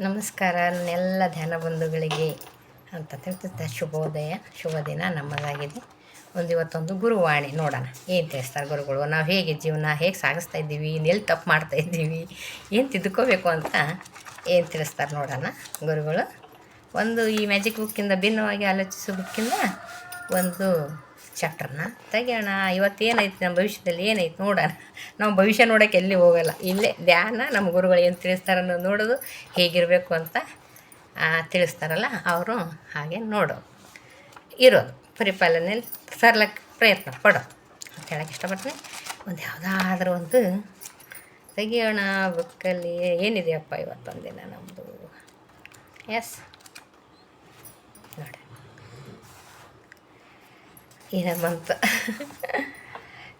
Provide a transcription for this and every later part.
ನಮಸ್ಕಾರ ನನ್ನೆಲ್ಲ ಧ್ಯಾನ ಬಂಧುಗಳಿಗೆ ಅಂತ ತಿಳಿಸುತ್ತಾ ಶುಭೋದಯ ಶುಭ ದಿನ ನಮ್ಮದಾಗಿದೆ. ಇವತ್ತೊಂದು ಗುರುವಾಣಿ ನೋಡೋಣ ಏನು ತಿಳಿಸ್ತಾರೆ ಗುರುಗಳು. ನಾವು ಹೇಗೆ ಜೀವನ ಹೇಗೆ ಸಾಗಿಸ್ತಾ ಇದ್ದೀವಿ, ಎಲ್ಲಿ ತಪ್ಪು ಮಾಡ್ತಾ ಇದ್ದೀವಿ, ಏನು ತಿದ್ದುಕೋಬೇಕು ಅಂತ ಏನು ತಿಳಿಸ್ತಾರೆ ನೋಡೋಣ ಗುರುಗಳು. ಈ ಮ್ಯಾಜಿಕ್ ಬುಕ್ಕಿಂದ ಭಿನ್ನವಾಗಿ ಆಲೋಚಿಸೋ ಬುಕ್ಕಿಂದ ಒಂದು ಚಾಪ್ಟರ್ನ ತೆಗೆಯೋಣ. ಇವತ್ತೇನೈತೆ ನಮ್ಮ ಭವಿಷ್ಯದಲ್ಲಿ ಏನೈತೆ ನೋಡೋಣ. ನಾವು ಭವಿಷ್ಯ ನೋಡೋಕ್ಕೆ ಎಲ್ಲಿ ಹೋಗೋಲ್ಲ, ಇಲ್ಲೇ ಧ್ಯಾನ ನಮ್ಮ ಗುರುಗಳು ಏನು ತಿಳಿಸ್ತಾರೆ ಅನ್ನೋದು ನೋಡೋದು, ಹೇಗಿರಬೇಕು ಅಂತ ತಿಳಿಸ್ತಾರಲ್ಲ ಅವರು ಹಾಗೆ ನೋಡೋದು ಇರೋದು, ಪರಿಪಾಲನೆಯಲ್ಲಿ ತರ್ಲಕ್ಕೆ ಪ್ರಯತ್ನ ಪಡೋದು ಅಂತ ಹೇಳೋಕ್ಕೆ ಇಷ್ಟಪಡ್ತೀನಿ. ಯಾವುದಾದ್ರೂ ಒಂದು ತೆಗಿಯೋಣ ಬುಕ್ಕಲ್ಲಿ. ಏನಿದೆಯಪ್ಪ ಇವತ್ತೊಂದು ದಿನ ನಮ್ಮದು. ಎಸ್ ನೋಡಿ ಏನ ಬಂತು.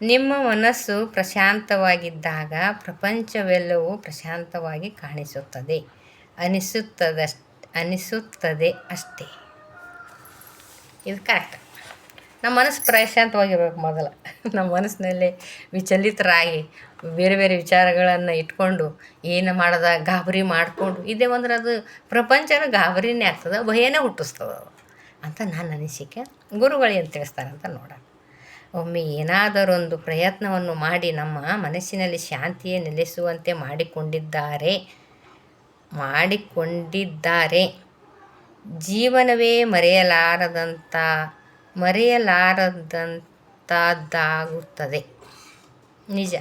ನಿಮ್ಮ ಮನಸ್ಸು ಪ್ರಶಾಂತವಾಗಿದ್ದಾಗ ಪ್ರಪಂಚವೆಲ್ಲವೂ ಪ್ರಶಾಂತವಾಗಿ ಕಾಣಿಸುತ್ತದೆ ಅನಿಸುತ್ತದೆ ಅಷ್ಟೇ. ಇದು ಕರೆಕ್ಟ್. ನಮ್ಮ ಮನಸ್ಸು ಪ್ರಶಾಂತವಾಗಿರ್ಬೇಕು ಮೊದಲು. ನಮ್ಮ ಮನಸ್ಸಿನಲ್ಲಿ ವಿಚಲಿತರಾಗಿ ಬೇರೆ ಬೇರೆ ವಿಚಾರಗಳನ್ನು ಇಟ್ಕೊಂಡು ಏನು ಮಾಡೋದ ಗಾಬರಿ ಮಾಡಿಕೊಂಡು ಇದೇ ಅಂದ್ರೆ ಅದು ಪ್ರಪಂಚನ ಗಾಬರಿನೇ ಆಗ್ತದೆ, ಭಯನೇ ಹುಟ್ಟಿಸ್ತದೆ ಅಂತ ನನ್ನ ಅನಿಸಿಕೆ. ಗುರುಗಳು ಏನು ತಿಳಿಸ್ತಾರಂತ ನೋಡೋಣ. ಒಮ್ಮೆ ಏನಾದರೊಂದು ಪ್ರಯತ್ನವನ್ನು ಮಾಡಿ ನಮ್ಮ ಮನಸ್ಸಿನಲ್ಲಿ ಶಾಂತಿಯೇ ನೆಲೆಸುವಂತೆ ಮಾಡಿಕೊಂಡಿದ್ದಾರೆ ಜೀವನವೇ ಮರೆಯಲಾರದಂಥದ್ದಾಗುತ್ತದೆ. ನಿಜ.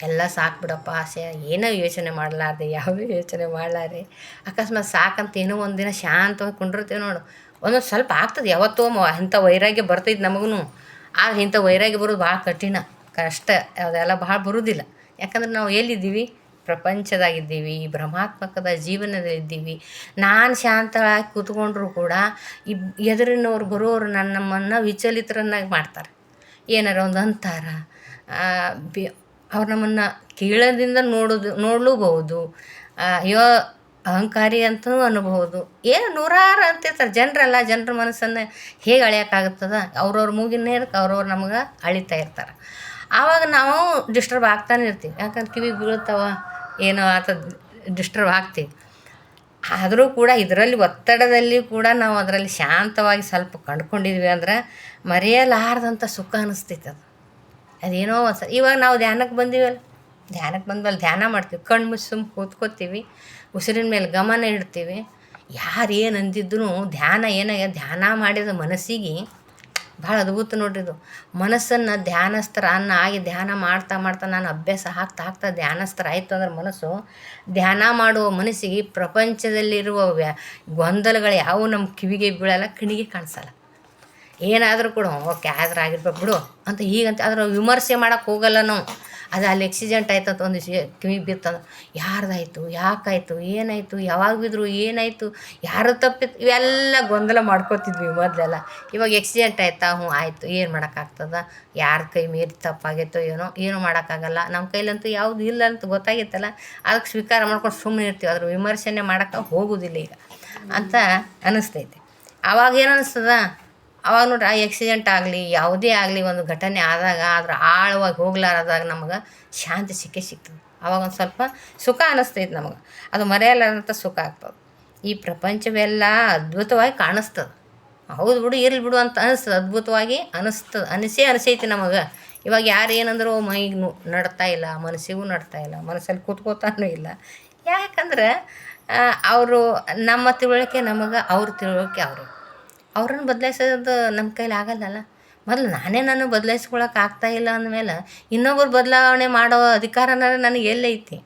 ಎಲ್ಲ ಸಾಕ್ಬಿಡಪ್ಪ ಆಸೆ, ಏನೋ ಯೋಚನೆ ಮಾಡಲಾರ್ದೆ, ಯಾವುದೇ ಯೋಚನೆ ಮಾಡಲಾರೆ ಅಕಸ್ಮಾತ್ ಸಾಕಂತ ಏನೋ ಒಂದು ದಿನ ಶಾಂತವಾಗಿ ಕುಂಡಿರ್ತೀವಿ ನೋಡು, ಒಂದೊಂದು ಸ್ವಲ್ಪ ಆಗ್ತದೆ. ಯಾವತ್ತೋ ಇಂಥ ವೈರಾಗ್ಯ ಬರ್ತೈತೆ ನಮಗೂ. ಆಗ ಇಂಥ ವೈರಾಗ್ಯ ಬರೋದು ಭಾಳ ಕಷ್ಟ. ಅದೆಲ್ಲ ಭಾಳ ಬರೋದಿಲ್ಲ. ಯಾಕಂದ್ರೆ ನಾವು ಎಲ್ಲಿದ್ದೀವಿ? ಪ್ರಪಂಚದಾಗಿದ್ದೀವಿ, ಭ್ರಮಾತ್ಮಕದ ಜೀವನದಲ್ಲಿದ್ದೀವಿ. ನಾನು ಶಾಂತವಾಗಿ ಕೂತ್ಕೊಂಡ್ರೂ ಕೂಡ ಎದುರಿನವ್ರು ಬರೋರು ನಮ್ಮನ್ನು ವಿಚಲಿತರನ್ನಾಗಿ ಮಾಡ್ತಾರೆ. ಏನಾರ ಒಂದು ಅಂತಾರ, ಅವ್ರು ನಮ್ಮನ್ನು ಕೀಳದಿಂದ ನೋಡಲೂಬಹುದು, ಅಯ್ಯೋ ಅಹಂಕಾರಿ ಅಂತಲೂ ಅನ್ನಬಹುದು. ಏನು ನೂರಾರು ಅಂತಿರ್ತಾರೆ. ಜನರ ಮನಸ್ಸನ್ನು ಹೇಗೆ ಅಳಿಯೋಕ್ಕಾಗುತ್ತದ? ಅವ್ರವ್ರ ಮೂಗಿನ ನೇರಕ್ಕೆ ಅವ್ರವ್ರು ನಮ್ಗೆ ಅಳಿತಾ ಇರ್ತಾರೆ. ಆವಾಗ ನಾವು ಡಿಸ್ಟರ್ಬ್ ಆಗ್ತಾನೆ ಇರ್ತೀವಿ. ಯಾಕಂದ್ರೆ ಕಿವಿಗೆ ಬೀಳ್ತಾವ ಏನೋ ಡಿಸ್ಟರ್ಬ್ ಆಗ್ತೀವಿ. ಆದರೂ ಕೂಡ ಇದರಲ್ಲಿ ಒತ್ತಡದಲ್ಲಿ ಕೂಡ ನಾವು ಅದರಲ್ಲಿ ಶಾಂತವಾಗಿ ಸ್ವಲ್ಪ ಕಂಡುಕೊಂಡಿದ್ವಿ ಅಂದ್ರೆ ಮರೆಯಲಾರದಂಥ ಸುಖ ಅನ್ನಿಸ್ತೈತೆ. ಅದೇನೋ ಒಂದು ಇವಾಗ ನಾವು ಧ್ಯಾನಕ್ಕೆ ಬಂದೀವಲ್ಲ, ಧ್ಯಾನ ಮಾಡ್ತೀವಿ, ಕಣ್ಣು ಮುಚ್ಚಿ ಸುಮ್ಮ ಕೂತ್ಕೋತೀವಿ, ಉಸಿರಿನ ಮೇಲೆ ಗಮನ ಇಡ್ತೀವಿ. ಯಾರು ಏನು ಅಂದಿದ್ರು ಧ್ಯಾನ ಮಾಡಿದ ಮನಸ್ಸಿಗೆ ಭಾಳ ಅದ್ಭುತ ನೋಡ್ರಿದು. ಮನಸ್ಸನ್ನು ಆಗಿ ಧ್ಯಾನ ಮಾಡ್ತಾ ನಾನು ಅಭ್ಯಾಸ ಆಗ್ತಾ ಧ್ಯಾನಸ್ಥರ ಆಯಿತು ಅಂದ್ರೆ ಮನಸ್ಸು ಧ್ಯಾನ ಮಾಡುವ ಮನಸ್ಸಿಗೆ ಪ್ರಪಂಚದಲ್ಲಿರುವ ಗೊಂದಲಗಳು ಯಾವುವು ನಮ್ಮ ಕಿವಿಗೆ ಬೀಳಲ್ಲ, ಕಣ್ಣಿಗೆ ಕಾಣಿಸಲ್ಲ. ಏನಾದರೂ ಕೂಡ ಓಕೆ ಆದ್ರೆ ಆಗಿರ್ಬೇಕು ಬಿಡು ಅಂತ ಹೀಗಂತ ಅದ್ರ ವಿಮರ್ಶೆ ಮಾಡೋಕ್ಕೆ ಹೋಗಲ್ಲ ನಾವು. ಅದು ಅಲ್ಲಿ ಆಕ್ಸಿಡೆಂಟ್ ಆಯ್ತು ಅಂತ ಒಂದು ಕಿವಿಗೆ ಬಿತ್ತಂದ್ರೆ ಯಾರ್ದಾಯಿತು, ಯಾಕಾಯಿತು, ಏನಾಯಿತು, ಯಾವಾಗ ಬಿದ್ರು, ಏನಾಯಿತು, ಯಾರು ತಪ್ಪಿತ್ತು, ಇವೆಲ್ಲ ಗೊಂದಲ ಮಾಡ್ಕೋತಿದ್ವಿ ಮೊದಲೆಲ್ಲ. ಇವಾಗ ಆಕ್ಸಿಡೆಂಟ್ ಆಯ್ತಾ, ಆಯಿತು, ಏನು ಮಾಡೋಕ್ಕಾಗ್ತದ, ಯಾರ ಕೈ ಮೀರಿ ತಪ್ಪಾಗೈತೋ ಏನೋ ಮಾಡೋಕ್ಕಾಗಲ್ಲ. ನಮ್ಮ ಕೈಲಂತೂ ಯಾವುದು ಇಲ್ಲ ಅಂತ ಗೊತ್ತಾಗಿತ್ತಲ್ಲ, ಅದಕ್ಕೆ ಸ್ವೀಕಾರ ಮಾಡ್ಕೊಂಡು ಸುಮ್ಮನೆ ಇರ್ತೀವಿ. ಅದ್ರ ವಿಮರ್ಶನೆ ಮಾಡೋಕ್ಕೆ ಹೋಗೋದಿಲ್ಲ ಈಗ ಅಂತ ಅನ್ನಿಸ್ತೈತೆ. ಆವಾಗ ಏನು ಅನ್ನಿಸ್ತದ? ಅವಾಗ ನೋಡ್ರಿ, ಆ ಆಕ್ಸಿಡೆಂಟ್ ಆಗಲಿ ಯಾವುದೇ ಆಗಲಿ ಒಂದು ಘಟನೆ ಆದಾಗ ಅದ್ರ ಆಳವಾಗಿ ಹೋಗ್ಲಾರದಾಗ ನಮಗೆ ಶಾಂತಿ ಸಿಗ್ತದೆ. ಆವಾಗ ಒಂದು ಸ್ವಲ್ಪ ಸುಖ ಅನ್ನಿಸ್ತೈತೆ ನಮಗೆ. ಅದು ಮರೆಯಲಾರಂಥ ಸುಖ ಆಗ್ತದೆ. ಈ ಪ್ರಪಂಚವೆಲ್ಲ ಅದ್ಭುತವಾಗಿ ಕಾಣಿಸ್ತದೆ. ಹೌದು ಬಿಡು, ಇರಲಿ ಬಿಡು ಅಂತ ಅನ್ನಿಸ್ತದೆ, ಅದ್ಭುತವಾಗಿ ಅನಿಸೈತಿ ನಮಗೆ. ಇವಾಗ ಯಾರು ಏನಂದ್ರು ಮೈಗೆ ನಡ್ತಾ ಇಲ್ಲ, ಮನಸ್ಸಿಗೂ ನಡ್ತಾ ಇಲ್ಲ, ಮನಸ್ಸಲ್ಲಿ ಕೂತ್ಕೋತಾನೂ ಇಲ್ಲ. ಯಾಕಂದ್ರೆ ಅವರು ನಮ್ಮ ತಿಳುವಳಿಕೆ ನಮಗೆ, ಅವ್ರ ತಿಳುವಳಿಕೆ ಅವ್ರನ್ನ ಬದಲಾಯಿಸೋದು ನಮ್ಮ ಕೈಲಿ ಆಗಲ್ಲಲ್ಲ. ಮೊದಲು ನಾನು ಬದಲಾಯಿಸ್ಕೊಳಕ್ಕೆ ಆಗ್ತಾಯಿಲ್ಲ ಅಂದಮೇಲೆ ಇನ್ನೊಬ್ಬರು ಬದಲಾವಣೆ ಮಾಡೋ ಅಧಿಕಾರನ ನನಗೆ ಎಲ್ಲೈತಿ?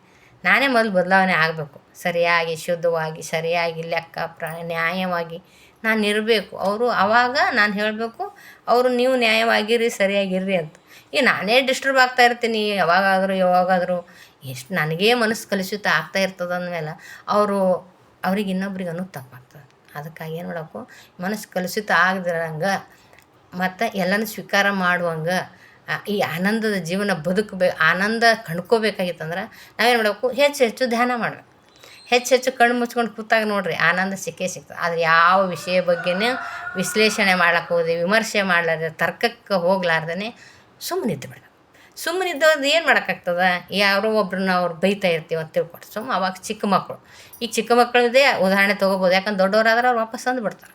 ನಾನೇ ಮೊದಲು ಬದಲಾವಣೆ ಆಗಬೇಕು. ಸರಿಯಾಗಿ, ಶುದ್ಧವಾಗಿ, ಸರಿಯಾಗಿ, ನ್ಯಾಯವಾಗಿ ನಾನು ಇರಬೇಕು. ಆವಾಗ ನಾನು ಹೇಳಬೇಕು, ನೀವು ನ್ಯಾಯವಾಗಿರ್ರಿ, ಸರಿಯಾಗಿರ್ರಿ ಅಂತ. ನಾನೇ ಡಿಸ್ಟರ್ಬ್ ಆಗ್ತಾ ಇರ್ತೀನಿ ಯಾವಾಗಾದರೂ ಎಷ್ಟು ನನಗೇ ಮನಸ್ಸು ಕಲುಷಿತ ಆಗ್ತಾ ಇರ್ತದೆ ಅಂದಮೇಲೆ ಅವ್ರಿಗೆ ಇನ್ನೊಬ್ರಿಗೆ ಅನ್ನೋದು ತಪ್ಪಾಗ್ತದೆ. ಅದಕ್ಕಾಗಿ ಏನು ಮಾಡಬೇಕು, ಮನಸ್ಸು ಕಲುಷಿತ ಆಗದಿರಂಗೆ ಮತ್ತು ಎಲ್ಲನೂ ಸ್ವೀಕಾರ ಮಾಡುವಂಗೆ ಈ ಆನಂದದ ಜೀವನ ಆನಂದ ಕಂಡ್ಕೋಬೇಕಾಗಿತ್ತಂದ್ರೆ ನಾವೇನು ಮಾಡಬೇಕು, ಹೆಚ್ಚು ಧ್ಯಾನ ಮಾಡಬೇಕು. ಹೆಚ್ಚು ಕಣ್ಣು ಮುಚ್ಕೊಂಡು ಕೂತಾಗ ನೋಡಿರಿ ಆನಂದ ಸಿಗ್ತದೆ. ಆದರೆ ಯಾವ ವಿಷಯ ಬಗ್ಗೆನೇ ವಿಶ್ಲೇಷಣೆ ಮಾಡೋಕ್ಕೆ ಹೋದೆ, ವಿಮರ್ಶೆ ಮಾಡಲಾರ್ದೆ, ತರ್ಕಕ್ಕೆ ಹೋಗ್ಲಾರ್ದೇ ಸುಮ್ಮನೆ ಇದ್ದು ಬಿಡಬೇಕು. ಸುಮ್ಮನಿದ್ದವ್ರದ್ದು ಏನು ಮಾಡೋಕ್ಕಾಗ್ತದೆ, ಯಾರೋ ಒಬ್ರನ್ನ ಅವ್ರು ಬೈತಾ ಇರ್ತೀವಿ ಅಂತ ತಿಳ್ಕೊಟ್ಟು ಅವಾಗ ಚಿಕ್ಕ ಮಕ್ಕಳು, ಈಗ ಚಿಕ್ಕ ಮಕ್ಕಳದೇ ಉದಾಹರಣೆ ತೊಗೋಬೋದು. ಯಾಕಂದ್ರೆ ದೊಡ್ಡವರಾದ್ರೆ ಅವ್ರು ವಾಪಸ್ ಅಂದ್ಬಿಡ್ತಾರೆ.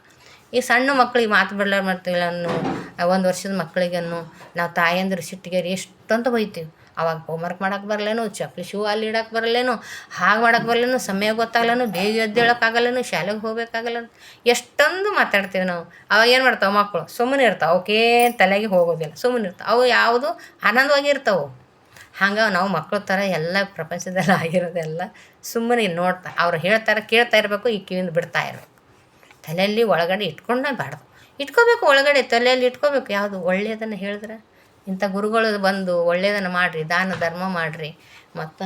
ಈ ಸಣ್ಣ ಮಕ್ಕಳಿಗೆ ಮಾತು ಬಿಡಲಾರ ಮಕ್ಕಳನ್ನು, 1 ವರ್ಷದ ಮಕ್ಕಳಿಗನ್ನು ನಾವು ತಾಯಂದ್ರೆ ಸಿಟ್ಟಿಗೆರಿ ಎಷ್ಟಂತ ಬೈತೀವಿ. ಅವಾಗ ಹೋಮ್ವರ್ಕ್ ಮಾಡೋಕೆ ಬರಲೇನು, ಚಪ್ಪಲಿ ಶೂ ಅಲ್ಲಿ ಇಡೋಕೆ ಬರಲೇನು, ಹಾಗೆ ಮಾಡೋಕೆ ಬರಲೇನು, ಸಮಯ ಗೊತ್ತಾಗಲೇನು, ಬೇಗ ಎದ್ದೇಳೋಕ್ಕಾಗಲ್ಲೇನು, ಶಾಲೆಗೆ ಹೋಗ್ಬೇಕಾಗಲ್ಲ, ಎಷ್ಟೊಂದು ಮಾತಾಡ್ತೀವಿ ನಾವು. ಅವಾಗ ಏನು ಮಾಡ್ತಾವೆ ಮಕ್ಕಳು? ಸುಮ್ಮನೆ ಇರ್ತಾವೆ, ಅವಕ್ಕೇ ತಲೆಗೆ ಹೋಗೋದಿಲ್ಲ, ಸುಮ್ಮನೆ ಇರ್ತಾವೆ. ಅವು ಯಾವುದು ಆನಂದವಾಗಿರ್ತಾವೆ. ಹಂಗೆ ನಾವು ಮಕ್ಕಳ ಥರ ಎಲ್ಲ ಪ್ರಪಂಚದಲ್ಲಿ ಆಗಿರೋದೆಲ್ಲ ಸುಮ್ಮನೆ ನೋಡ್ತಾ ಅವ್ರು ಹೇಳ್ತಾರೆ ಕೇಳ್ತಾ ಇರಬೇಕು, ಈ ಕಿವಿಯಿಂದ ಬಿಡ್ತಾ ಇರಬೇಕು. ತಲೆಯಲ್ಲಿ ಒಳಗಡೆ ಇಟ್ಕೊಂಡೇ ಬಾರ್ದು, ಇಟ್ಕೋಬೇಕು ಒಳಗಡೆ ತಲೆಯಲ್ಲಿ ಇಟ್ಕೋಬೇಕು. ಯಾವುದು ಒಳ್ಳೆಯದನ್ನು ಹೇಳಿದ್ರೆ ಇಂಥ ಗುರುಗಳು ಬಂದು ಒಳ್ಳೆಯದನ್ನು ಮಾಡಿರಿ, ದಾನ ಧರ್ಮ ಮಾಡಿರಿ, ಮತ್ತು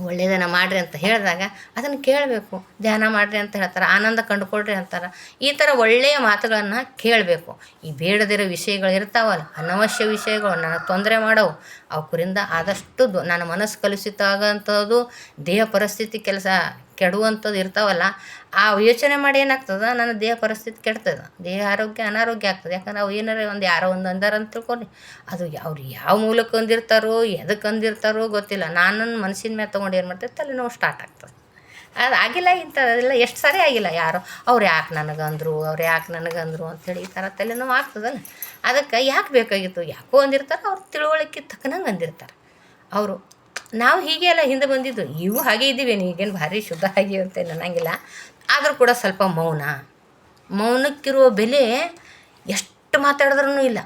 ಒಳ್ಳೆಯದನ್ನು ಮಾಡಿರಿ ಅಂತ ಹೇಳಿದಾಗ ಅದನ್ನು ಕೇಳಬೇಕು. ಧ್ಯಾನ ಮಾಡಿರಿ ಅಂತ ಹೇಳ್ತಾರೆ, ಆನಂದ ಕಂಡುಕೊಳ್ರಿ ಅಂತಾರೆ. ಈ ಥರ ಒಳ್ಳೆಯ ಮಾತುಗಳನ್ನು ಕೇಳಬೇಕು. ಈ ಬೇಡದಿರೋ ವಿಷಯಗಳು ಇರ್ತಾವಲ್ಲ, ಅನವಶ್ಯ ವಿಷಯಗಳು, ನನಗೆ ತೊಂದರೆ ಮಾಡವು, ಅವರಿಂದ ಆದಷ್ಟು ನನ್ನ ಮನಸ್ಸು ಕಲುಷಿತ ಆಗೋಂಥದ್ದು, ದೇಹ ಪರಿಸ್ಥಿತಿ ಕೆಲಸ ಕೆಡುವಂಥದ್ದು ಇರ್ತಾವಲ್ಲ, ಆ ಯೋಚನೆ ಮಾಡಿ ಏನಾಗ್ತದೆ, ನನ್ನ ದೇಹ ಪರಿಸ್ಥಿತಿ ಕೆಡ್ತದೆ, ದೇಹ ಆರೋಗ್ಯ ಅನಾರೋಗ್ಯ ಆಗ್ತದೆ. ಯಾಕಂದ್ರೆ ಅವು ಏನಾರ ಯಾರೋ ಒಂದು ಅಂದಾರ ಅಂತ ತಿಳ್ಕೊಂಡು ಅದು ಅವ್ರು ಯಾವ ಮೂಲಕ್ಕೆ ಅಂದಿರ್ತಾರೋ ಎದಕ್ಕೆ ಅಂದಿರ್ತಾರೋ ಗೊತ್ತಿಲ್ಲ. ನಾನು ಮನಸ್ಸಿನ ಮೇಲೆ ತೊಗೊಂಡು ಏನು ಮಾಡ್ತಾರೆ, ತಲೆನೋವು ಸ್ಟಾರ್ಟ್ ಆಗ್ತದೆ. ಅದು ಆಗಿಲ್ಲ ಇಂಥದ್ದೆಲ್ಲ ಎಷ್ಟು ಸರಿ ಆಗಿಲ್ಲ. ಯಾರೋ ಅವ್ರು ಯಾಕೆ ನನಗಂದರು, ಅವ್ರು ಯಾಕೆ ನನಗಂದರು ಅಂಥೇಳಿ ಈ ಥರ ತಲೆನೋವು ಆಗ್ತದಲ್ಲ. ಅದಕ್ಕೆ ಯಾಕೆ ಬೇಕಾಗಿತ್ತು, ಯಾಕೋ ಅಂದಿರ್ತಾರೆ, ಅವ್ರು ತಿಳುವಳಿಕೆ ತಕ್ಕನಂಗೆ ಅಂದಿರ್ತಾರೆ ಅವರು. ನಾವು ಹೀಗೆ ಎಲ್ಲ ಹಿಂದೆ ಬಂದಿದ್ದು, ಇವು ಹಾಗೆ ಇದ್ದೀವೇನು, ಈಗೇನು ಭಾರಿ ಶುದ್ಧ ಆಗಿ ಅಂತ ಅನ್ನಂಗಿಲ್ಲ. ಆದರೂ ಕೂಡ ಸ್ವಲ್ಪ ಮೌನಕ್ಕಿರುವ ಬೆಲೆ ಎಷ್ಟು ಮಾತಾಡಿದ್ರೂ ಇಲ್ಲ.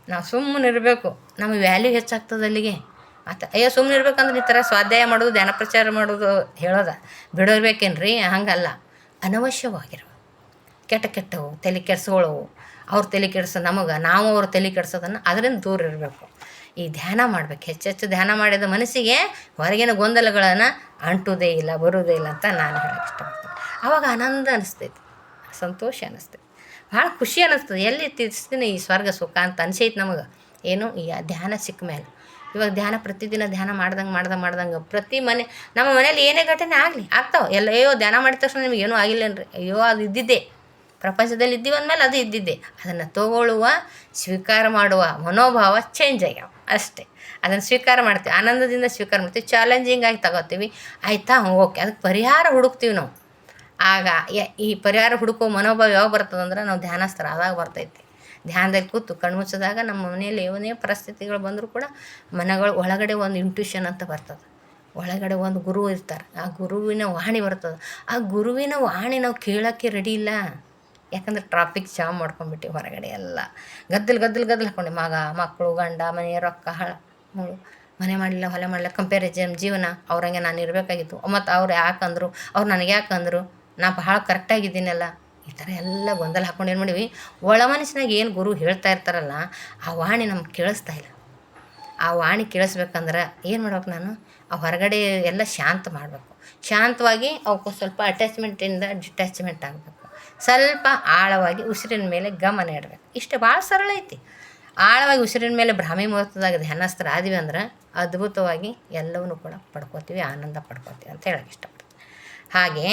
ನಾವು ಸುಮ್ಮನೆ ಇರಬೇಕು, ನಮ್ಮ ವ್ಯಾಲ್ಯೂ ಹೆಚ್ಚಾಗ್ತದೆ ಅಲ್ಲಿಗೆ. ಅಯ್ಯೋ ಸುಮ್ಮನೆ ಇರ್ಬೇಕಂದ್ರೆ ಈ ಥರ ಸ್ವಾಧ್ಯಾಯ ಮಾಡೋದು, ಧ್ಯಾನ ಪ್ರಚಾರ ಮಾಡೋದು ಹೇಳೋದ ಬಿಡೋರ್ಬೇಕೇನ್ರಿ? ಹಂಗಲ್ಲ. ಅನವಶ್ಯವಾಗಿರೋ ಕೆಟ್ಟವು ತಲೆ ಕೆಡಿಸ್ಕೊಳ್ಳೋವು, ಅವ್ರು ತಲೆ ಕೆಡಿಸೋ ನಮಗೆ, ನಾವು ಅವ್ರ ತಲೆ ಕೆಡಿಸೋದನ್ನು ಅದರಿಂದ ದೂರ ಇರಬೇಕು. ಈ ಧ್ಯಾನ ಮಾಡ್ಬೇಕು. ಹೆಚ್ಚೆಚ್ಚು ಧ್ಯಾನ ಮಾಡಿದ ಮನಸ್ಸಿಗೆ ಹೊರಗಿನ ಗೊಂದಲಗಳನ್ನು ಅಂಟುವುದೇ ಇಲ್ಲ, ಬರುವುದೇ ಇಲ್ಲ ಅಂತ ನಾನು ಹೇಳಕ್ಕೆ ಇಷ್ಟಪಡ್ತೀನಿ. ಆವಾಗ ಆನಂದ ಅನ್ನಿಸ್ತೈತಿ, ಸಂತೋಷ ಅನ್ನಿಸ್ತೈತಿ, ಭಾಳ ಖುಷಿ ಅನ್ನಿಸ್ತದೆ. ಎಲ್ಲಿ ತಿರ್ಸ್ತೀನಿ ಈ ಸ್ವರ್ಗ ಸುಖ ಅಂತ ಅನಿಸೈತೆ ನಮಗೆ. ಏನು ಈ ಧ್ಯಾನ ಸಿಕ್ಕ ಮೇಲೆ. ಇವಾಗ ಧ್ಯಾನ ಪ್ರತಿದಿನ ಧ್ಯಾನ ಮಾಡ್ದಂಗೆ ಪ್ರತಿ ನಮ್ಮ ಮನೇಲಿ ಏನೇ ಘಟನೆ ಆಗಲಿ ಆಗ್ತಾವೆ ಎಲ್ಲ. ಅಯ್ಯೋ ಧ್ಯಾನ ಮಾಡಿದ ತಕ್ಷಣ ನಿಮ್ಗೆ ಏನೂ ಆಗಿಲ್ಲೇನ್ರಿ, ಅಯ್ಯೋ ಅದು ಇದ್ದಿದ್ದೆ, ಪ್ರಪಂಚದಲ್ಲಿ ಇದ್ದೀವಿ ಅಂದಮೇಲೆ ಅದು ಇದ್ದಿದ್ದೆ. ಅದನ್ನು ತಗೊಳ್ಳುವ, ಸ್ವೀಕಾರ ಮಾಡುವ ಮನೋಭಾವ ಚೇಂಜ್ ಆಗ್ಯಾವ ಅಷ್ಟೇ. ಅದನ್ನು ಸ್ವೀಕಾರ ಮಾಡ್ತೀವಿ, ಆನಂದದಿಂದ ಸ್ವೀಕಾರ ಮಾಡ್ತೀವಿ, ಚಾಲೆಂಜಿಂಗ್ ಆಗಿ ತಗೋತೀವಿ. ಆಯಿತಾ, ಓಕೆ, ಅದಕ್ಕೆ ಪರಿಹಾರ ಹುಡುಕ್ತೀವಿ ನಾವು. ಆಗ ಈ ಪರಿಹಾರ ಹುಡುಕೋ ಮನೋಭಾವ ಯಾವಾಗ ಬರ್ತದಂದ್ರೆ ನಾವು ಧ್ಯಾನಸ್ಥರ ಆದಾಗ ಬರ್ತೈತಿ. ಧ್ಯಾನದಲ್ಲಿ ಕೂತು ಕಣ್ಮುಚ್ಚಿದಾಗ ನಮ್ಮ ಮನೆಯಲ್ಲಿ ಏನೇ ಪರಿಸ್ಥಿತಿಗಳು ಬಂದರೂ ಕೂಡ ಒಳಗಡೆ ಒಂದು ಇಂಟ್ಯೂಷನ್ ಅಂತ ಬರ್ತದೆ. ಒಳಗಡೆ ಒಂದು ಗುರು ಇರ್ತಾರೆ, ಆ ಗುರುವಿನ ವಾಣಿ ಬರ್ತದೆ. ಆ ಗುರುವಿನ ವಾಣಿ ನಾವು ಕೇಳೋಕ್ಕೆ ರೆಡಿ ಇಲ್ಲ. ಯಾಕಂದ್ರೆ ಟ್ರಾಫಿಕ್ ಜಾಮ್ ಮಾಡ್ಕೊಂಡ್ಬಿಟ್ಟು ಹೊರಗಡೆ ಎಲ್ಲ ಗದ್ದಲು ಹಾಕ್ಕೊಂಡು ಮಕ್ಕಳು, ಗಂಡ, ಮನೆ, ರೊಕ್ಕ, ಮನೆ ಮಾಡಲಿಲ್ಲ, ಹೊಲೆ ಮಾಡಲಿಲ್ಲ, ಕಂಪ್ಯಾರಿಸನ್ ಜೀವನ. ಅವ್ರಂಗೆ ನಾನು ಇರಬೇಕಾಗಿತ್ತು, ಮತ್ತು ಅವ್ರು ಯಾಕಂದರು, ಅವ್ರು ನನಗೆ ಯಾಕಂದರು, ನಾ ಭಾಳ ಕರೆಕ್ಟಾಗಿದ್ದೀನಲ್ಲ, ಈ ಥರ ಎಲ್ಲ ಗೊಂದಲ ಹಾಕ್ಕೊಂಡು ಏನು ಮಾಡೀವಿ. ಒಳ ಮನಸ್ಸಿನಾಗ ಏನು ಗುರು ಹೇಳ್ತಾ ಇರ್ತಾರಲ್ಲ, ಆ ವಾಣಿ ನಮ್ಗೆ ಕೇಳಿಸ್ತಾ ಇಲ್ಲ. ಆ ವಾಣಿ ಕೇಳಿಸ್ಬೇಕಂದ್ರೆ ಏನು ಮಾಡ್ಬೇಕು, ನಾನು ಆ ಹೊರಗಡೆ ಎಲ್ಲ ಶಾಂತ ಮಾಡಬೇಕು. ಶಾಂತವಾಗಿ ಅವಕ್ಕೆ ಸ್ವಲ್ಪ ಅಟ್ಯಾಚ್ಮೆಂಟಿಂದ ಡಿಟ್ಯಾಚ್ಮೆಂಟ್ ಆಗಬೇಕು. ಸ್ವಲ್ಪ ಆಳವಾಗಿ ಉಸಿರಿನ ಮೇಲೆ ಗಮನ ಇಡಬೇಕು. ಇಷ್ಟೇ, ಭಾಳ ಸರಳ ಐತಿ. ಆಳವಾಗಿ ಉಸಿರಿನ ಮೇಲೆ ಬ್ರಾಹ್ಮಿ ಮುಹೂರ್ತದಾಗ ಧ್ಯಾನಸ್ಥರ ಆದ್ವಿ ಅಂದ್ರೆ ಅದ್ಭುತವಾಗಿ ಎಲ್ಲವನ್ನೂ ಕೂಡ ಪಡ್ಕೋತೀವಿ, ಆನಂದ ಪಡ್ಕೋತೀವಿ ಅಂತ ಹೇಳಕ್ಕೆ ಇಷ್ಟಪಡ್ತೀನಿ. ಹಾಗೆ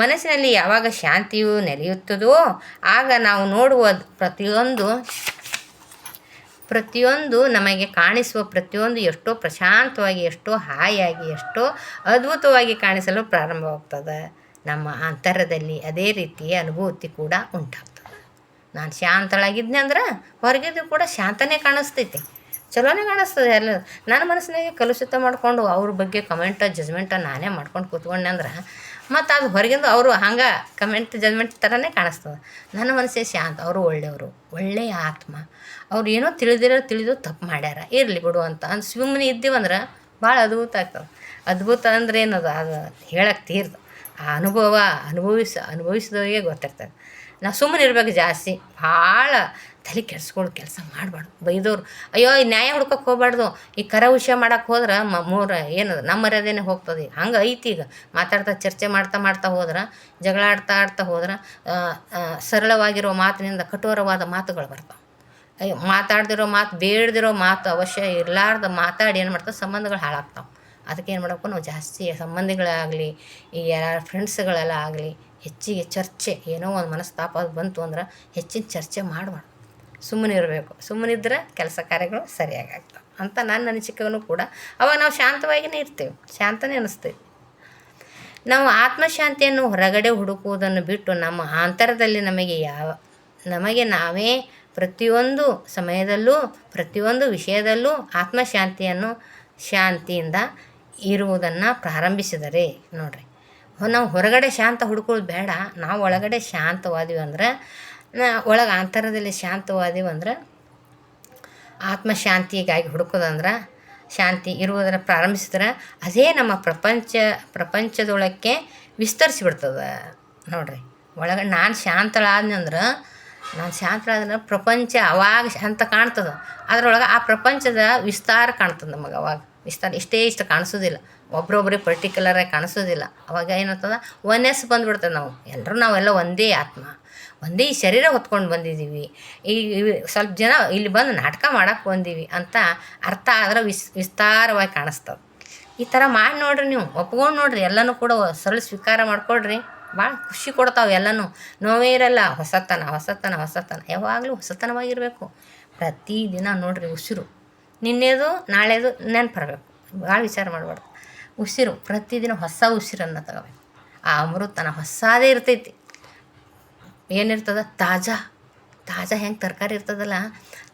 ಮನಸ್ಸಿನಲ್ಲಿ ಯಾವಾಗ ಶಾಂತಿಯು ನೆಲೆಯುತ್ತದೋ ಆಗ ನಾವು ನೋಡುವ ಪ್ರತಿಯೊಂದು ನಮಗೆ ಕಾಣಿಸುವ ಪ್ರತಿಯೊಂದು ಎಷ್ಟೋ ಪ್ರಶಾಂತವಾಗಿ, ಎಷ್ಟೋ ಹಾಯಾಗಿ, ಎಷ್ಟೋ ಅದ್ಭುತವಾಗಿ ಕಾಣಿಸಲು ಪ್ರಾರಂಭವಾಗ್ತದೆ. ನಮ್ಮ ಅಂತರದಲ್ಲಿ ಅದೇ ರೀತಿಯ ಅನುಭೂತಿ ಕೂಡ ಉಂಟಾಗ್ತದೆ. ನಾನು ಶಾಂತಳಾಗಿದ್ದೆ ಅಂದ್ರೆ ಹೊರಗಿದ್ದು ಕೂಡ ಶಾಂತನೇ ಕಾಣಿಸ್ತೈತಿ, ಚಲೋನೇ ಕಾಣಿಸ್ತದೆ. ಎಲ್ಲ ನನ್ನ ಮನಸ್ಸಿನಾಗೆ ಕಲುಷಿತ ಮಾಡಿಕೊಂಡು ಅವ್ರ ಬಗ್ಗೆ ಜಜ್ಮೆಂಟ ನಾನೇ ಮಾಡ್ಕೊಂಡು ಕೂತ್ಕೊಂಡೆ ಅಂದ್ರೆ ಮತ್ತು ಅದು ಹೊರಗಿಂದ ಅವರು ಹಂಗೆ ಕಮೆಂಟ್ ಜಜ್ಮೆಂಟ್ ಥರನೇ ಕಾಣಿಸ್ತದೆ. ನನ್ನ ಮನಸ್ಸೇ ಶಾಂತ, ಅವರು ಒಳ್ಳೆಯವರು, ಒಳ್ಳೆಯ ಆತ್ಮ, ಅವ್ರು ಏನೋ ತಿಳಿದು ತಪ್ಪು ಮಾಡ್ಯಾರ, ಇರಲಿ ಬಿಡು ಅಂತ ಸುಮ್ಮನೆ ಇದ್ದೀವಂದ್ರೆ ಭಾಳ ಅದ್ಭುತ ಆಗ್ತದೆ. ಅದ್ಭುತ ಅಂದ್ರೆ ಏನದು, ಅದು ಹೇಳಕ್ಕೆ ತೀರ್ದು ಆ ಅನುಭವ ಅನುಭವಿಸಿದವರಿಗೆ ಗೊತ್ತಿರ್ತದೆ. ನಾವು ಸುಮ್ಮನೆ ಇರ್ಬೇಕು, ಜಾಸ್ತಿ ಭಾಳ ತಲೆ ಕೆಡಿಸ್ಕೊಂಡು ಕೆಲಸ ಮಾಡಬಾರ್ದು. ಬೈದವ್ರು ಅಯ್ಯೋ ಈ ನ್ಯಾಯ ಹುಡ್ಕೋಕ್ಕೆ ಹೋಗ್ಬಾರ್ದು. ಈ ವಿಷಯ ಮಾಡೋಕ್ಕೆ ಹೋದ್ರೆ ಏನದು ನಮ್ಮ ಮರ್ಯಾದೆನೇ ಹೋಗ್ತದೆ. ಹಂಗೆ ಐತಿ. ಈಗ ಚರ್ಚೆ ಮಾಡ್ತಾ ಹೋದ್ರೆ, ಜಗಳ ಆಡ್ತಾ ಹೋದ್ರೆ ಸರಳವಾಗಿರೋ ಮಾತಿನಿಂದ ಕಠೋರವಾದ ಮಾತುಗಳು ಬರ್ತಾವೆ. ಮಾತಾಡ್ದಿರೋ ಮಾತು, ಬೇಡದಿರೋ ಮಾತು, ಅವಶ್ಯ ಇರಲಾರ್ದ ಮಾತಾಡಿ ಏನು ಮಾಡ್ತಾವೆ, ಸಂಬಂಧಗಳು ಹಾಳಾಗ್ತಾವೆ. ಅದಕ್ಕೆ ಏನು ಮಾಡಬೇಕು, ನಾವು ಜಾಸ್ತಿ ಸಂಬಂಧಿಗಳಾಗಲಿ, ಈ ಯಾರು ಫ್ರೆಂಡ್ಸ್ಗಳೆಲ್ಲ ಆಗಲಿ, ಹೆಚ್ಚಿಗೆ ಚರ್ಚೆ, ಏನೋ ಒಂದು ಮನಸ್ತಾಪ ಅದು ಬಂತು ಅಂದ್ರೆ ಹೆಚ್ಚಿನ ಚರ್ಚೆ ಮಾಡಬಾರ್ದು. ಸುಮ್ಮನೆ ಇರಬೇಕು. ಸುಮ್ಮನಿದ್ರೆ ಕೆಲಸ ಕಾರ್ಯಗಳು ಸರಿಯಾಗಿ ಆಗ್ತವೆ. ಅಂತ ನನ್ನ ಅನಿಸಿಕೆಯೂ ಕೂಡ. ಅವಾಗ ನಾವು ಶಾಂತವಾಗಿಯೇ ಇರ್ತೇವೆ, ಶಾಂತನೇ ಅನ್ನಿಸ್ತೇವೆ. ನಾವು ಆತ್ಮಶಾಂತಿಯನ್ನು ಹೊರಗಡೆ ಹುಡುಕುವುದನ್ನು ಬಿಟ್ಟು ನಮ್ಮ ಆಂತರದಲ್ಲಿ ನಮಗೆ ನಾವೇ ಪ್ರತಿಯೊಂದು ಸಮಯದಲ್ಲೂ ಪ್ರತಿಯೊಂದು ವಿಷಯದಲ್ಲೂ ಶಾಂತಿಯಿಂದ ಇರುವುದನ್ನು ಪ್ರಾರಂಭಿಸಿದರೆ ನೋಡಿರಿ, ನಾವು ಹೊರಗಡೆ ಶಾಂತ ಹುಡುಕೋದು ಬೇಡ. ನಾವು ಒಳಗಡೆ ಶಾಂತವಾದೀವಿ ಅಂದ್ರೆ, ಒಳಗೆ ಆಂತರದಲ್ಲಿ ಶಾಂತವಾದೀವಿ ಅಂದ್ರೆ, ಆತ್ಮಶಾಂತಿಗಾಗಿ ಹುಡುಕೋದಂದ್ರೆ ಶಾಂತಿ ಇರುವುದನ್ನು ಪ್ರಾರಂಭಿಸಿದ್ರೆ ಅದೇ ನಮ್ಮ ಪ್ರಪಂಚದೊಳಕ್ಕೆ ವಿಸ್ತರಿಸಿಬಿಡ್ತದೆ ನೋಡಿರಿ. ಒಳಗಡೆ ನಾನು ಶಾಂತಳಾದ್ನಂದ್ರೆ ಪ್ರಪಂಚ ಅವಾಗ ಶಾಂತ ಕಾಣ್ತದೆ. ಅದರೊಳಗೆ ಆ ಪ್ರಪಂಚದ ವಿಸ್ತಾರ ಕಾಣ್ತದೆ ನಮಗೆ. ಅವಾಗ ವಿಸ್ತಾರ ಇಷ್ಟು ಕಾಣಿಸೋದಿಲ್ಲ, ಒಬ್ರೊಬ್ಬರೇ ಪರ್ಟಿಕ್ಯುಲರಾಗಿ ಕಾಣಿಸೋದಿಲ್ಲ. ಅವಾಗ ಏನಾಗ್ತದೆ, ಒನ್ನೆಸ್ ಬಂದುಬಿಡ್ತದೆ. ನಾವೆಲ್ಲ ಒಂದೇ ಆತ್ಮ, ಒಂದೇ ಈ ಶರೀರ ಹೊತ್ಕೊಂಡು ಬಂದಿದ್ದೀವಿ. ಸ್ವಲ್ಪ ಜನ ಇಲ್ಲಿ ಬಂದು ನಾಟಕ ಮಾಡೋಕ್ಕೆ ಬಂದೀವಿ ಅಂತ ಅರ್ಥ ಆದ್ರೆ ವಿಸ್ತಾರವಾಗಿ ಕಾಣಿಸ್ತದೆ. ಈ ಥರ ಮಾಡಿ ನೋಡಿರಿ, ನೀವು ಒಪ್ಕೊಂಡು ನೋಡಿರಿ, ಎಲ್ಲನೂ ಕೂಡ ಸರಳ ಸ್ವೀಕಾರ ಮಾಡ್ಕೊಳ್ರಿ. ಭಾಳ ಖುಷಿ ಕೊಡ್ತಾವೆ ಎಲ್ಲನೂ. ನೋವೇ ಇರಲ್ಲ. ಹೊಸತನ ಯಾವಾಗಲೂ ಹೊಸತನವಾಗಿರಬೇಕು. ಪ್ರತಿದಿನ ನೋಡಿರಿ, ಉಸಿರು ನಿನ್ನೆದು ನಾಳೆದು ನೆನಪರಬೇಕು. ಭಾಳ ವಿಚಾರ ಮಾಡಬಾರ್ದು. ಉಸಿರು ಪ್ರತಿದಿನ ಹೊಸ ಉಸಿರನ್ನು ತಗೋಬೇಕು. ಆ ಅಮೃತನ ಹೊಸದೇ ಇರ್ತೈತಿ. ಏನಿರ್ತದೆ, ತಾಜಾ ಹೆಂಗೆ ತರಕಾರಿ ಇರ್ತದಲ್ಲ,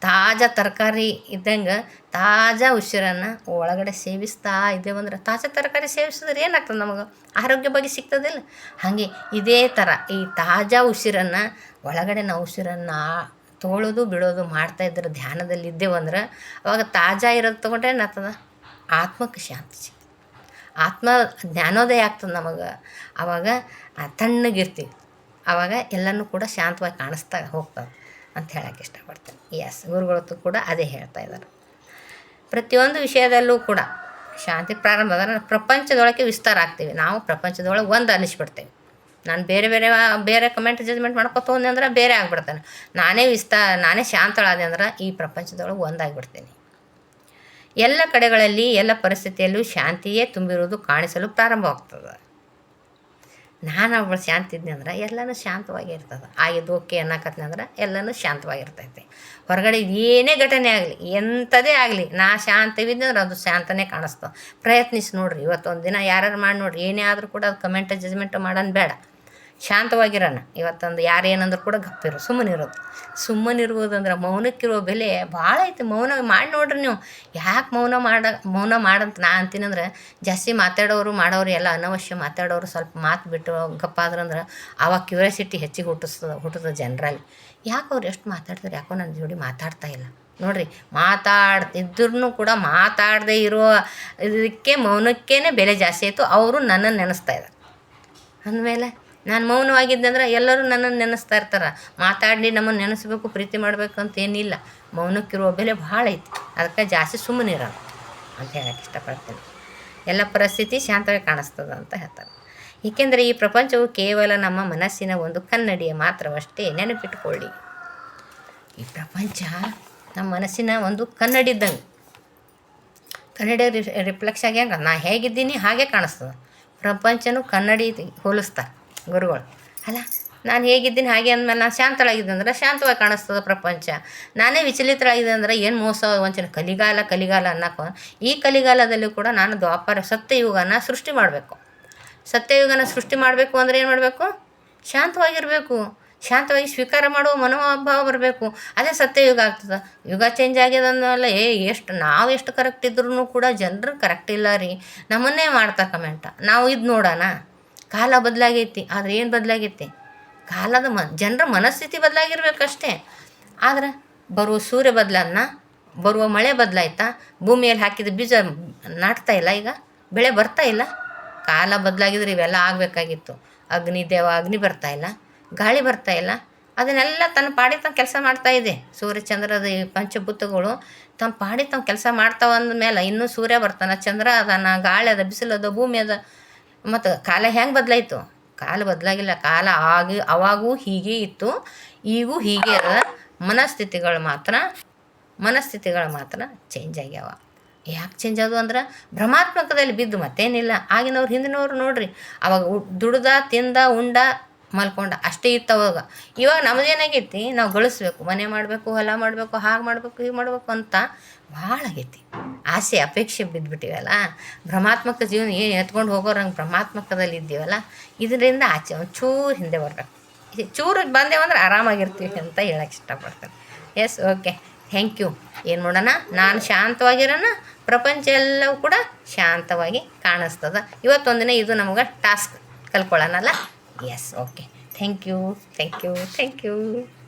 ತಾಜಾ ತರಕಾರಿ ಇದ್ದಂಗೆ ತಾಜಾ ಉಸಿರನ್ನು ಒಳಗಡೆ ಸೇವಿಸ್ತಾ ಇದ್ದೇವಂದ್ರೆ, ತಾಜಾ ತರಕಾರಿ ಸೇವಿಸಿದ್ರೆ ಏನಾಗ್ತದೆ, ನಮಗೆ ಆರೋಗ್ಯ ಬಗ್ಗೆ ಸಿಗ್ತದಿಲ್ಲ. ಹಾಗೆ ಇದೇ ಥರ ಈ ತಾಜಾ ಉಸಿರನ್ನು ಒಳಗಡೆ ನಾವು ಉಸಿರನ್ನು ತೊಗೊಳ್ಳೋದು ಬಿಡೋದು ಮಾಡ್ತಾಯಿದ್ರೆ, ಧ್ಯಾನದಲ್ಲಿ ಇದ್ದೇವಂದ್ರೆ ಅವಾಗ ತಾಜಾ ಇರೋದು ತೊಗೊಂಡ್ರೆ ಏನಾಗ್ತದೆ, ಆತ್ಮಕ್ಕೆ ಶಾಂತಿ ಸಿಗ್ತದೆ. ಆತ್ಮ ಜ್ಞಾನೋದಯ ಆಗ್ತದೆ ನಮಗೆ. ಆವಾಗ ತಣ್ಣಗಿರ್ತೀವಿ. ಆವಾಗ ಎಲ್ಲನೂ ಕೂಡ ಶಾಂತವಾಗಿ ಕಾಣಿಸ್ತಾ ಹೋಗ್ತದೆ ಅಂತ ಹೇಳೋಕ್ಕೆ ಇಷ್ಟಪಡ್ತೇನೆ. ಗುರುಗಳದ್ದು ಕೂಡ ಅದೇ ಹೇಳ್ತಾ ಇದ್ದಾರೆ. ಪ್ರತಿಯೊಂದು ವಿಷಯದಲ್ಲೂ ಕೂಡ ಶಾಂತಿ ಪ್ರಾರಂಭ ಆದರೆ ಪ್ರಪಂಚದೊಳಗೆ ವಿಸ್ತಾರ ಆಗ್ತೀವಿ. ನಾವು ಪ್ರಪಂಚದೊಳಗೆ ಒಂದು ಅನ್ನಿಸ್ಬಿಡ್ತೇವೆ. ನಾನು ಬೇರೆ ಕಮೆಂಟ್ ಜಜ್ಮೆಂಟ್ ಮಾಡ್ಕೊತ ಹೋದೆ ಅಂದ್ರೆ ಬೇರೆ ಆಗಿಬಿಡ್ತೇನೆ. ನಾನೇ ಶಾಂತಳಾದೆ ಅಂದ್ರೆ ಈ ಪ್ರಪಂಚದೊಳಗೆ ಒಂದಾಗಿಬಿಡ್ತೇನೆ. ಎಲ್ಲ ಕಡೆಗಳಲ್ಲಿ ಎಲ್ಲ ಪರಿಸ್ಥಿತಿಯಲ್ಲೂ ಶಾಂತಿಯೇ ತುಂಬಿರುವುದು ಕಾಣಿಸಲು ಪ್ರಾರಂಭವಾಗ್ತದೆ. ನಾನು ಅವಳು ಶಾಂತಿ ಇದ್ನಿ ಅಂದ್ರೆ ಎಲ್ಲನೂ ಶಾಂತವಾಗಿ ಇರ್ತದೆ. ಆಗಿದ್ದು ಓಕೆ ಅನ್ನಕತ್ನಿ ಅಂದ್ರೆ ಎಲ್ಲನೂ ಶಾಂತವಾಗಿರ್ತೈತೆ. ಹೊರಗಡೆ ಏನೇ ಘಟನೆ ಆಗಲಿ, ಎಂಥದೇ ಆಗಲಿ, ನಾ ಶಾಂತವಿದ್ದೆ ಅಂದ್ರೆ ಅದು ಶಾಂತನೇ ಕಾಣಿಸ್ತದೆ. ಪ್ರಯತ್ನಿಸಿ ನೋಡಿರಿ. ಇವತ್ತೊಂದು ದಿನ ಯಾರು ಮಾಡಿ ನೋಡಿರಿ. ಏನೇ ಆದರೂ ಕೂಡ ಅದು ಕಮೆಂಟ್ ಜಜ್ಮೆಂಟ್ ಮಾಡೋಣ ಬೇಡ. ಶಾಂತವಾಗಿರೋಣ. ಇವತ್ತೊಂದು ಯಾರೇನಂದ್ರೂ ಕೂಡ ಗಪ್ಪಿರು, ಸುಮ್ಮನಿರುವುದಂದ್ರೆ ಮೌನಕ್ಕಿರೋ ಬೆಲೆ ಭಾಳ ಐತೆ. ಮೌನ ಮಾಡಿ ನೋಡ್ರಿ ನೀವು. ಯಾಕೆ ಮೌನ ಮಾಡಂತ ನಾ ಅಂತೀನಂದ್ರೆ, ಜಾಸ್ತಿ ಮಾತಾಡೋರು ಮಾಡೋರು ಎಲ್ಲ ಅನವಶ್ಯ ಮಾತಾಡೋರು ಸ್ವಲ್ಪ ಮಾತು ಬಿಟ್ಟು ಗಪ್ಪಾದ್ರಂದ್ರೆ ಆವಾಗ ಕ್ಯೂರಿಯಾಸಿಟಿ ಹೆಚ್ಚಿಗೆ ಹುಟ್ಟುತ್ತದೆ ಜನರಲ್ಲಿ. ಯಾಕೆ ಅವ್ರು ಎಷ್ಟು ಮಾತಾಡ್ತಾರೆ, ಯಾಕೋ ನನ್ನ ಜೋಡಿ ಮಾತಾಡ್ತಾ ಇಲ್ಲ ನೋಡಿರಿ. ಮಾತಾಡ್ತಿದ್ರೂ ಕೂಡ ಮಾತಾಡದೇ ಇರೋ ಇದಕ್ಕೆ ಮೌನಕ್ಕೇ ಬೆಲೆ ಜಾಸ್ತಿ ಆಯಿತು. ಅವರು ನನ್ನನ್ನು ನೆನೆಸ್ತಾ ಇದ್ದಾರೆ ಅಂದಮೇಲೆ ನಾನು ಮೌನವಾಗಿದ್ದಂದ್ರೆ ಎಲ್ಲರೂ ನನ್ನನ್ನು ನೆನೆಸ್ತಾ ಇರ್ತಾರೆ. ಮಾತಾಡಿ ನಮ್ಮನ್ನು ನೆನೆಸ್ಬೇಕು, ಪ್ರೀತಿ ಮಾಡಬೇಕು ಅಂತ ಏನಿಲ್ಲ. ಮೌನಕ್ಕಿರುವ ಬೆಲೆ ಭಾಳ ಐತಿ. ಅದಕ್ಕೆ ಜಾಸ್ತಿ ಸುಮ್ಮನಿರೋಣ ಅಂತ ಹೇಳೋಕ್ಕೆ ಇಷ್ಟಪಡ್ತೀನಿ. ಎಲ್ಲ ಪರಿಸ್ಥಿತಿ ಶಾಂತವಾಗಿ ಕಾಣಿಸ್ತದೆ ಅಂತ ಹೇಳ್ತಾರೆ. ಏಕೆಂದರೆ ಈ ಪ್ರಪಂಚವು ಕೇವಲ ನಮ್ಮ ಮನಸ್ಸಿನ ಒಂದು ಕನ್ನಡಿಯ ಮಾತ್ರವಷ್ಟೇ. ನೆನಪಿಟ್ಕೊಳ್ಳಿ, ಈ ಪ್ರಪಂಚ ನಮ್ಮ ಮನಸ್ಸಿನ ಒಂದು ಕನ್ನಡಿ ಇದ್ದಂಗೆ. ಕನ್ನಡಿ ರಿಫ್ಲೆಕ್ಸ್ ಆಗಿ ಹೆಂಗೆ ನಾ ಹೇಗಿದ್ದೀನಿ ಹಾಗೆ ಕಾಣಿಸ್ತದೆ. ಪ್ರಪಂಚನೂ ಕನ್ನಡಿ ಹೋಲಿಸ್ತಾರೆ ಗುರುಗಳು. ಅಲ್ಲ, ನಾನು ಹೇಗಿದ್ದೀನಿ ಹಾಗೆ ಅಂದಮೇಲೆ ನಾನು ಶಾಂತಳಾಗಿದ್ದೆ ಅಂದ್ರೆ ಶಾಂತವಾಗಿ ಕಾಣಿಸ್ತದೆ ಪ್ರಪಂಚ. ನಾನೇ ವಿಚಲಿತಳಾಗಿದೆ ಅಂದ್ರೆ ಏನು ಮೋಸ ವಂಚನೆ, ಕಲಿಗಾಲ ಅನ್ನೋಕೆ. ಈ ಕಲಿಗಾಲದಲ್ಲಿ ಕೂಡ ನಾನು ಸತ್ಯಯುಗನ ಸೃಷ್ಟಿ ಮಾಡಬೇಕು. ಸತ್ಯಯುಗನ ಸೃಷ್ಟಿ ಮಾಡಬೇಕು ಅಂದರೆ ಏನು ಮಾಡಬೇಕು? ಶಾಂತವಾಗಿರಬೇಕು. ಶಾಂತವಾಗಿ ಸ್ವೀಕಾರ ಮಾಡುವ ಮನೋಭಾವ ಬರಬೇಕು. ಅದೇ ಸತ್ಯಯುಗ ಆಗ್ತದೆ. ಯುಗ ಚೇಂಜ್ ಆಗ್ಯದಂದಲ್ಲ, ನಾವು ಎಷ್ಟು ಕರೆಕ್ಟ್ ಇದ್ರೂ ಕೂಡ ಜನರು ಕರೆಕ್ಟ್ ಇಲ್ಲ ರೀ, ನಮ್ಮನ್ನೇ ಮಾಡ್ತಾರೆ ಕಮೆಂಟ. ನಾವು ಇದು ನೋಡೋಣ. ಕಾಲ ಬದಲಾಗೈತಿ, ಆದರೆ ಏನು ಬದಲಾಗೈತಿ? ಕಾಲದ ಜನರ ಮನಸ್ಥಿತಿ ಬದಲಾಗಿರ್ಬೇಕಷ್ಟೇ. ಆದ್ರೆ ಬರುವ ಸೂರ್ಯ ಬದಲಾದ್ನ, ಬರುವ ಮಳೆ ಬದಲಾಯ್ತಾ, ಭೂಮಿಯಲ್ಲಿ ಹಾಕಿದ ಬೀಜ ನಾಟ್ತಾ ಇಲ್ಲ, ಈಗ ಬೆಳೆ ಬರ್ತಾ ಇಲ್ಲ. ಕಾಲ ಬದಲಾಗಿದ್ರೆ ಇವೆಲ್ಲ ಆಗಬೇಕಾಗಿತ್ತು. ಅಗ್ನಿ ಬರ್ತಾ ಇಲ್ಲ, ಗಾಳಿ ಬರ್ತಾ ಇಲ್ಲ. ಅದನ್ನೆಲ್ಲ ತನ್ನ ಪಾಡಿ ತಮ್ಮ ಕೆಲಸ ಮಾಡ್ತಾಯಿದೆ. ಸೂರ್ಯ ಚಂದ್ರದ ಈ ಪಂಚಭೂತಗಳು ತಮ್ಮ ಪಾಡಿ ತಮ್ಮ ಕೆಲಸ ಮಾಡ್ತಾವ ಅಂದಮೇಲೆ ಇನ್ನೂ ಸೂರ್ಯ ಬರ್ತಾನೆ, ಚಂದ್ರ ಅದಾನ, ಗಾಳಿ ಅದ, ಬಿಸಿಲದ, ಭೂಮಿ ಅದ. ಮತ್ತು ಕಾಲ ಹೆಂಗೆ ಬದಲಾಯಿತು? ಕಾಲ ಬದಲಾಗಿಲ್ಲ. ಕಾಲ ಅವಾಗೂ ಹೀಗೆ ಇತ್ತು, ಈಗೂ ಹೀಗೆ ಅದ. ಮನಸ್ಥಿತಿಗಳು ಮಾತ್ರ ಚೇಂಜ್ ಆಗ್ಯಾವ. ಯಾಕೆ ಚೇಂಜ್ ಆದವು ಅಂದ್ರೆ ಭ್ರಮಾತ್ಮಕದಲ್ಲಿ ಬಿದ್ದು ಮತ್ತೇನಿಲ್ಲ. ಆಗಿನವ್ರು ಹಿಂದಿನವ್ರು ನೋಡ್ರಿ, ಅವಾಗ ದುಡ್ದ ತಿಂದ ಉಂಡ ಮಲ್ಕೊಂಡ ಅಷ್ಟೇ ಇತ್ತು ಅವಾಗ. ಇವಾಗ ನಮ್ಮದೇನಾಗೈತಿ, ನಾವು ಗಳಿಸ್ಬೇಕು, ಮನೆ ಮಾಡಬೇಕು, ಹೊಲ ಮಾಡಬೇಕು, ಹಾಗೆ ಮಾಡಬೇಕು, ಹೀಗೆ ಮಾಡಬೇಕು ಅಂತ ಭಾಳ ಆಗೈತಿ. ಆಸೆ ಅಪೇಕ್ಷೆ ಬಿದ್ದುಬಿಟ್ಟಿವಲ್ಲ, ಭ್ರಮಾತ್ಮಕ ಜೀವನ ಏನು ಎತ್ಕೊಂಡು ಹೋಗೋರಂಗೆ ಭ್ರಮಾತ್ಮಕದಲ್ಲಿ ಇದ್ದೀವಲ್ಲ, ಇದರಿಂದ ಆಚೆ ಒಂಚೂರು ಹಿಂದೆ ಬರ್ಬೇಕು. ಚೂರು ಬಂದೇವಂದ್ರೆ ಆರಾಮಾಗಿರ್ತೀವಿ ಅಂತ ಹೇಳಕ್ಕೆ ಇಷ್ಟಪಡ್ತೀನಿ. Yes, okay, thank you. ಏನು ಮಾಡೋಣ, ನಾನು ಶಾಂತವಾಗಿರೋಣ, ಪ್ರಪಂಚ ಎಲ್ಲವೂ ಕೂಡ ಶಾಂತವಾಗಿ ಕಾಣಿಸ್ತದ. ಇವತ್ತೊಂದಿನ ಇದು ನಮಗೆ ಟಾಸ್ಕ್ ಕಲ್ತ್ಕೊಳ್ಳೋಣಲ್ಲ. Yes, okay, thank you.